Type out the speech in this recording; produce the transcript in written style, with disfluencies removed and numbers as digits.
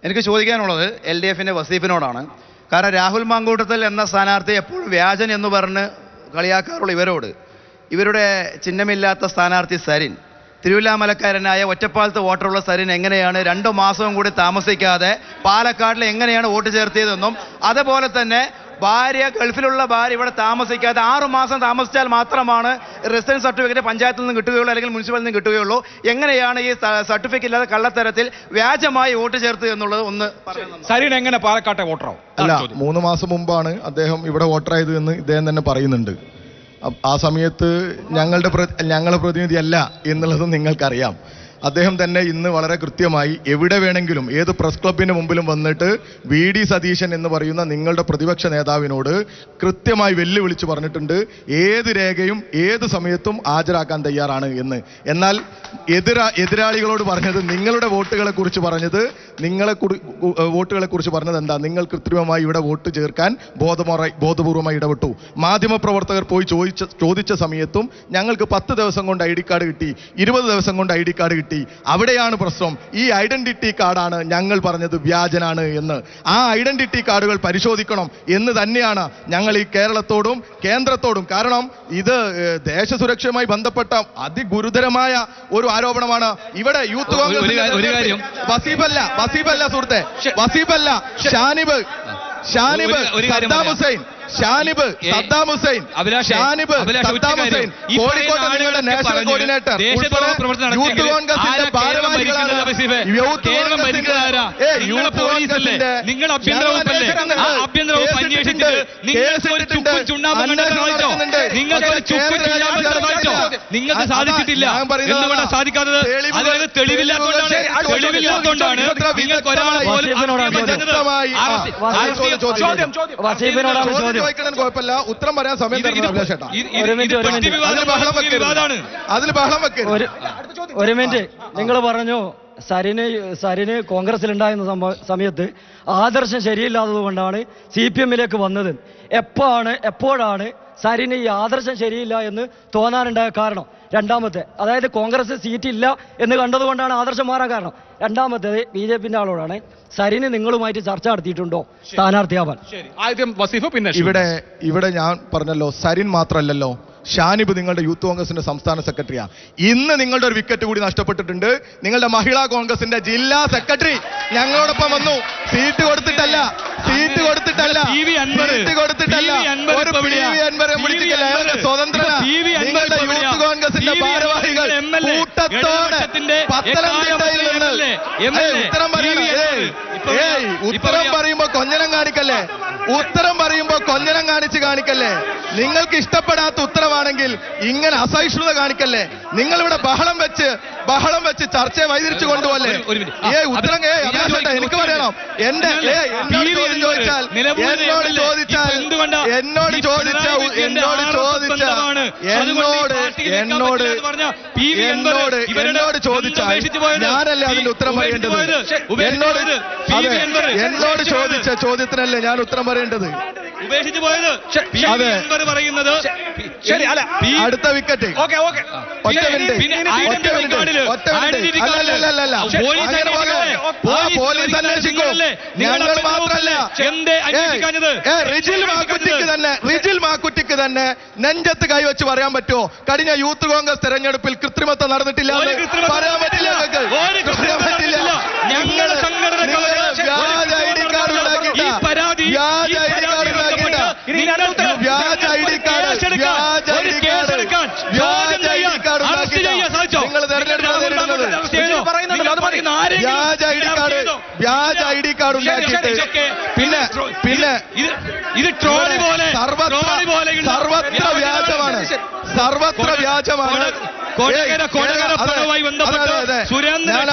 എനിക്ക് ചോദിക്കാനുള്ളത് LDFിൻ്റെ വസീഫിനോടാണ്. കാരണം രാഹുൽ മാങ്കൂട്ടത്തിൽ എന്ന സ്ഥാനാർത്ഥി എപ്പോഴും വ്യാജൻ എന്ന് പറഞ്ഞ് കളിയാക്കാറുള്ള ഇവരോട്, ഇവരുടെ ചിഹ്നമില്ലാത്ത സ്ഥാനാർത്ഥി സരിൻ, തിരുവല്ലാമലക്കാരനായ ഒറ്റപ്പാലത്ത് വോട്ടറുള്ള സരിൻ എങ്ങനെയാണ് 2 മാസവും കൂടി താമസിക്കാതെ പാലക്കാട്ടിൽ എങ്ങനെയാണ് വോട്ട് ചേർത്തിയതെന്നും, അതുപോലെ തന്നെ ഭാര്യ, ഗൾഫിലുള്ള ഭാര്യ ഇവിടെ താമസിക്കാതെ 6 മാസം താമസിച്ചാൽ മാത്രമാണ് റെസിഡൻസ് സർട്ടിഫിക്കറ്റ് പഞ്ചായത്തിൽ നിന്ന് കിട്ടുകയുള്ളൂ, അല്ലെങ്കിൽ മുനിസിപ്പാലിറ്റിയിൽ നിന്ന് കിട്ടുകയുള്ളൂ. എങ്ങനെയാണ് ഈ സർട്ടിഫിക്കറ്റ് ഇല്ലാതെ കള്ളത്തരത്തിൽ വ്യാജമായി വോട്ട് ചേർത്ത് എന്നുള്ളത് ഒന്ന് പറയുന്നത്. സരിൻ എങ്ങനെ പാലക്കാട്ടെ വോട്ടറാവും? അല്ല, 3 മാസം മുമ്പാണ് അദ്ദേഹം ഇവിടെ വോട്ടറായത് എന്ന് ഇദ്ദേഹം തന്നെ പറയുന്നുണ്ട്. ആ സമയത്ത് ഞങ്ങളുടെ പ്രതിനിധിയല്ല എന്നുള്ളത് നിങ്ങൾക്കറിയാം. അദ്ദേഹം തന്നെ ഇന്ന് വളരെ കൃത്യമായി എവിടെ വേണമെങ്കിലും ഏത് പ്രസ് ക്ലബിന് മുമ്പിലും വന്നിട്ട് VD സതീശൻ എന്ന് പറയുന്ന നിങ്ങളുടെ പ്രതിപക്ഷ നേതാവിനോട് കൃത്യമായി വെല്ലുവിളിച്ച് പറഞ്ഞിട്ടുണ്ട്, ഏത് രേഖയും ഏത് സമയത്തും ഹാജരാക്കാൻ തയ്യാറാണ് എന്ന്. എന്നാൽ എതിരാളികളോട് പറഞ്ഞത്, നിങ്ങളുടെ വോട്ടുകളെ കുറിച്ച് പറഞ്ഞത്, വോട്ടുകളെ കുറിച്ച് പറഞ്ഞത് എന്താ? നിങ്ങൾ കൃത്രിമമായി ഇവിടെ വോട്ട് ചേർക്കാൻ ബോധപൂർവമായി ഇടപെട്ടു. മാധ്യമപ്രവർത്തകർ പോയി ചോദിച്ച സമയത്തും ഞങ്ങൾക്ക് 10 ദിവസം കൊണ്ട് ID കാർഡ് കിട്ടി, 20 ദിവസം കൊണ്ട് ID കാർഡ് കിട്ടി. അവിടെയാണ് പ്രശ്നം. ഈ ഐഡന്റിറ്റി കാർഡാണ് ഞങ്ങൾ പറഞ്ഞത് വ്യാജനാണ് എന്ന്. ആ ഐഡന്റിറ്റി കാർഡുകൾ പരിശോധിക്കണം എന്ന് തന്നെയാണ് ഞങ്ങൾ ഈ കേരളത്തോടും കേന്ദ്രത്തോടും. കാരണം ഇത് ദേശസുരക്ഷയുമായി ബന്ധപ്പെട്ട അതിഗുരുതരമായ ഒരു ആരോപണമാണ്. ഇവിടെ യൂത്ത് കോൺഗ്രസ് വസീഫല്ല സുഹൃത്തെ, വസീഫല്ല, ഷാനിബ്, സദ്ദാം ഹുസൈൻ, കോഴിക്കോട്ടെ നിങ്ങളുടെ നാഷണൽ കോർഡിനേറ്റർ, യൂത്ത് കോൺഗ്രസിന്റെ ഭാരവാഹികളാണ്. നിങ്ങൾക്ക് സാധിച്ചിട്ടില്ല. എന്തുകൊണ്ടാണ് സാധിക്കാത്തത്? അതായത് തെളിവില്ലാത്തതുകൊണ്ടാണ് നിങ്ങൾക്ക് ഒരാളെ കുഴപ്പമില്ല, ഉത്തരം പറയാൻ സമയം ഒരു മിനിറ്റ്. നിങ്ങൾ പറഞ്ഞു സരിന് കോൺഗ്രസിലുണ്ടായിരുന്ന സമയത്ത് ആദർശം ശരിയില്ലാത്തത് കൊണ്ടാണ് CPM-ലേക്ക് വന്നത്. എപ്പോഴാണ് സരിന് ഈ ആദർശം ശരിയില്ല എന്ന് തോന്നാനുണ്ടായ കാരണം? രണ്ടാമത്തെ, അതായത് കോൺഗ്രസ് സീറ്റില്ല എന്ന് കണ്ടതുകൊണ്ടാണ് ആദർശം മാറാൻ കാരണം. രണ്ടാമത്തേത് BJP-ന്റെ ആളോടാണ്, സരിന് നിങ്ങളുമായിട്ട് ചർച്ച നടത്തിയിട്ടുണ്ടോ സ്ഥാനാർത്ഥിയാവാൻ? ഇവിടെ ഞാൻ പറഞ്ഞല്ലോ, സരിൻ മാത്രമല്ലല്ലോ, ഷാനിബ് നിങ്ങളുടെ യൂത്ത് കോൺഗ്രസിന്റെ സംസ്ഥാന സെക്രട്ടറിയാണ്. ഇന്ന് നിങ്ങളുടെ ഒരു വിക്കറ്റ് കൂടി നഷ്ടപ്പെട്ടിട്ടുണ്ട്. നിങ്ങളുടെ മഹിളാ കോൺഗ്രസിന്റെ ജില്ലാ സെക്രട്ടറി ഞങ്ങളോടൊപ്പം വന്നു. സീറ്റ് കൊടുത്തിട്ടല്ല, ഒരു PV അൻവറെ വിളിച്ചിട്ടില്ല. സ്വതന്ത്രന നിങ്ങളുടെ യൂത്ത് കോൺഗ്രസിന്റെ ഭാരവാഹികൾ കൂട്ടത്തോടെ പത്തനംതിട്ടയിൽ നിന്ന് ഉത്തരം പറയുമ്പോ കൊഞ്ഞനം കാണിക്കല്ലേ, കാണിക്കല്ലേ. നിങ്ങൾക്ക് ഇഷ്ടപ്പെടാത്ത ഉത്തരവാണെങ്കിൽ ഇങ്ങനെ അസഹിഷ്ണുത കാണിക്കല്ലേ. നിങ്ങളിവിടെ ബഹളം വെച്ച് ചർച്ചയെ വൈതിരിച്ചു കൊണ്ടുപോകല്ലേ. ഉത്തരം എനിക്ക് പറയണം. എന്നോട് ചോദിച്ചാൽ ഞാനല്ലേ അതിന്റെ ഉത്തരം പറയേണ്ടത്. എന്നോട് ചോദിച്ച ചോദ്യത്തിനല്ലേ ഞാൻ ഉത്തരം പറയേണ്ടത്. അടുത്ത വിക്കറ്റ്. പോലീസ് അന്വേഷിക്കൂ. ഞങ്ങൾ മാത്രല്ല, റിജിൽ മാക്കുറ്റിക്ക് തന്നെ നെഞ്ചത്ത് കൈവച്ച് പറയാൻ പറ്റുമോ കഴിഞ്ഞ യൂത്ത് കോൺഗ്രസ് തെരഞ്ഞെടുപ്പിൽ കൃത്രിമത്വം നടന്നിട്ടില്ല? പറയാൻ പറ്റില്ല. ഞങ്ങളുടെ വ്യാജ ID കാർഡ് ഉണ്ടാക്കിയിട്ട് പിന്നെ ഇത് ട്രോളി പോലെ സർവത്ര വ്യാജമാണ്. സുരേന്ദ്രൻ